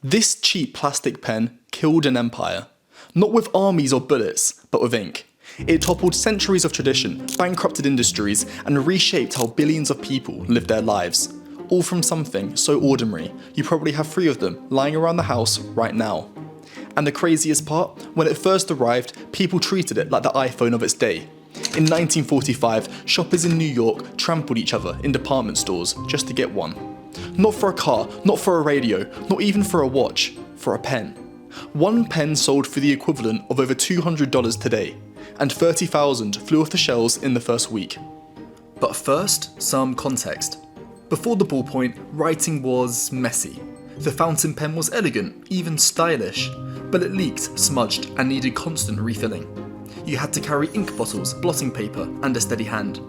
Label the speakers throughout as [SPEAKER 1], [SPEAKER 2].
[SPEAKER 1] This cheap plastic pen killed an empire. Not with armies or bullets, but with ink. It toppled centuries of tradition, bankrupted industries, and reshaped how billions of people lived their lives. All from something so ordinary, you probably have 3 of them lying around the house right now. And the craziest part, when it first arrived, people treated it like the iPhone of its day. In 1945, shoppers in New York trampled each other in department stores just to get one. Not for a car, not for a radio, not even for a watch, for a pen. One pen sold for the equivalent of over $200 today, and 30,000 flew off the shelves in the first week. But first, some context. Before the ballpoint, writing was messy. The fountain pen was elegant, even stylish, but it leaked, smudged, and needed constant refilling. You had to carry ink bottles, blotting paper, and a steady hand.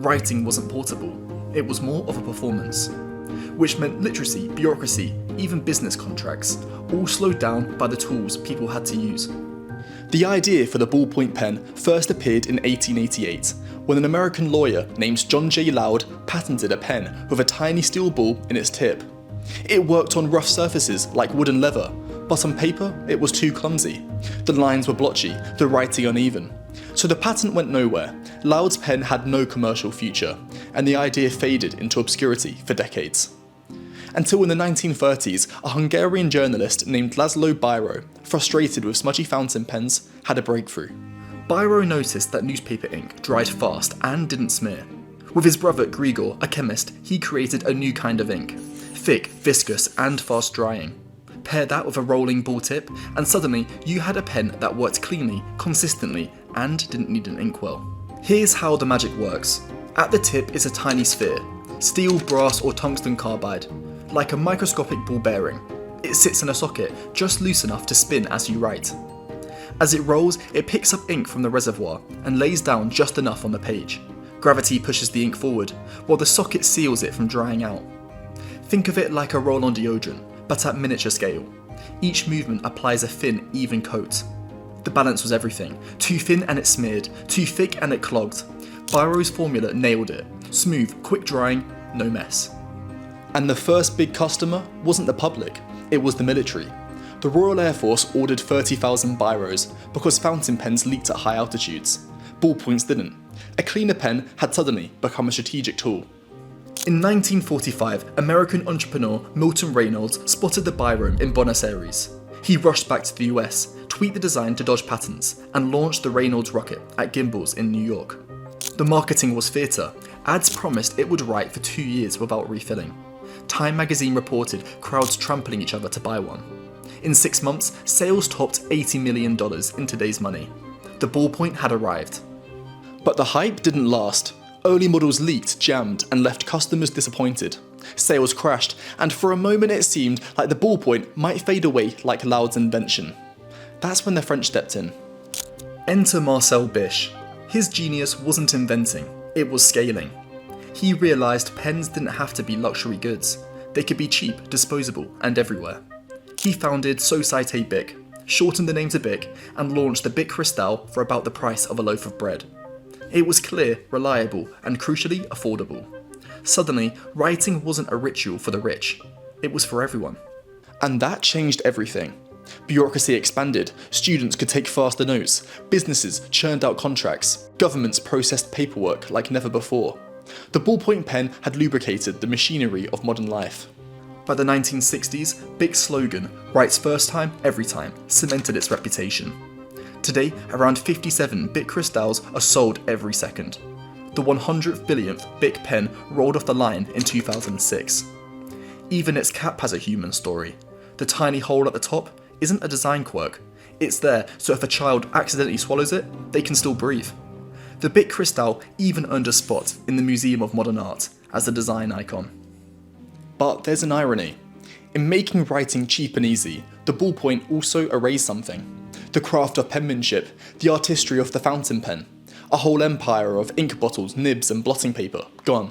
[SPEAKER 1] Writing wasn't portable, it was more of a performance. Which meant literacy, bureaucracy, even business contracts, all slowed down by the tools people had to use. The idea for the ballpoint pen first appeared in 1888, when an American lawyer named John J. Loud patented a pen with a tiny steel ball in its tip. It worked on rough surfaces like wood and leather, but on paper it was too clumsy. The lines were blotchy, the writing uneven. So the patent went nowhere. Loud's pen had no commercial future, and the idea faded into obscurity for decades. Until in the 1930s, a Hungarian journalist named Laszlo Biro, frustrated with smudgy fountain pens, had a breakthrough. Biro noticed that newspaper ink dried fast and didn't smear. With his brother Grigor, a chemist, he created a new kind of ink. Thick, viscous, and fast drying. Pair that with a rolling ball tip, and suddenly you had a pen that worked cleanly, consistently, and didn't need an inkwell. Here's how the magic works. At the tip is a tiny sphere, steel, brass, or tungsten carbide, like a microscopic ball bearing. It sits in a socket, just loose enough to spin as you write. As it rolls, it picks up ink from the reservoir and lays down just enough on the page. Gravity pushes the ink forward, while the socket seals it from drying out. Think of it like a roll-on deodorant, but at miniature scale. Each movement applies a thin, even coat. The balance was everything. Too thin and it smeared, too thick and it clogged. Biro's formula nailed it. Smooth, quick drying, no mess. And the first big customer wasn't the public, it was the military. The Royal Air Force ordered 30,000 Biros because fountain pens leaked at high altitudes. Ballpoints didn't. A cleaner pen had suddenly become a strategic tool. In 1945, American entrepreneur Milton Reynolds spotted the Biro in Buenos Aires. He rushed back to the US, tweaked the design to dodge patents, and launched the Reynolds rocket at Gimbel's in New York. The marketing was theatre. Ads promised it would write for 2 years without refilling. Time magazine reported crowds trampling each other to buy one. In 6 months, sales topped $80 million in today's money. The ballpoint had arrived. But the hype didn't last. Early models leaked, jammed, and left customers disappointed. Sales crashed, and for a moment it seemed like the ballpoint might fade away like Loud's invention. That's when the French stepped in. Enter Marcel Biche. His genius wasn't inventing, it was scaling. He realised pens didn't have to be luxury goods. They could be cheap, disposable, and everywhere. He founded Société Bic, shortened the name to Bic, and launched the Bic Cristal for about the price of a loaf of bread. It was clear, reliable, and crucially affordable. Suddenly, writing wasn't a ritual for the rich. It was for everyone. And that changed everything. Bureaucracy expanded, students could take faster notes, businesses churned out contracts, governments processed paperwork like never before. The ballpoint pen had lubricated the machinery of modern life. By the 1960s, Bic's slogan, "Writes first time, every time," cemented its reputation. Today, around 57 Bic Cristals are sold every second. The 100th billionth Bic pen rolled off the line in 2006. Even its cap has a human story. The tiny hole at the top isn't a design quirk. It's there so if a child accidentally swallows it, they can still breathe. The Bic Cristal even earned a spot in the Museum of Modern Art as a design icon. But there's an irony. In making writing cheap and easy, the ballpoint also erased something. The craft of penmanship, the artistry of the fountain pen. A whole empire of ink bottles, nibs, and blotting paper, gone.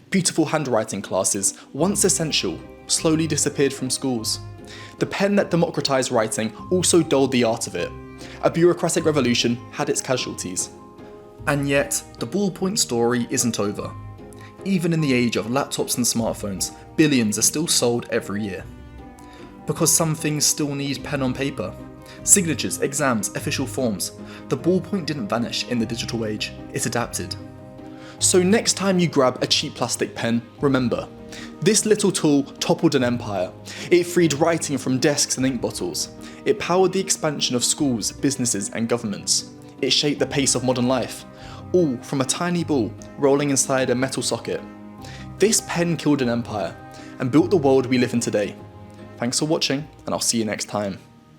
[SPEAKER 1] Beautiful handwriting classes, once essential, slowly disappeared from schools. The pen that democratized writing also dulled the art of it. A bureaucratic revolution had its casualties. And yet, the ballpoint story isn't over. Even in the age of laptops and smartphones, billions are still sold every year. Because some things still need pen on paper. Signatures, exams, official forms. The ballpoint didn't vanish in the digital age, it adapted. So next time you grab a cheap plastic pen, remember, this little tool toppled an empire. It freed writing from desks and ink bottles. It powered the expansion of schools, businesses and governments. It shaped the pace of modern life, all from a tiny ball rolling inside a metal socket. This pen killed an empire and built the world we live in today. Thanks for watching, and I'll see you next time.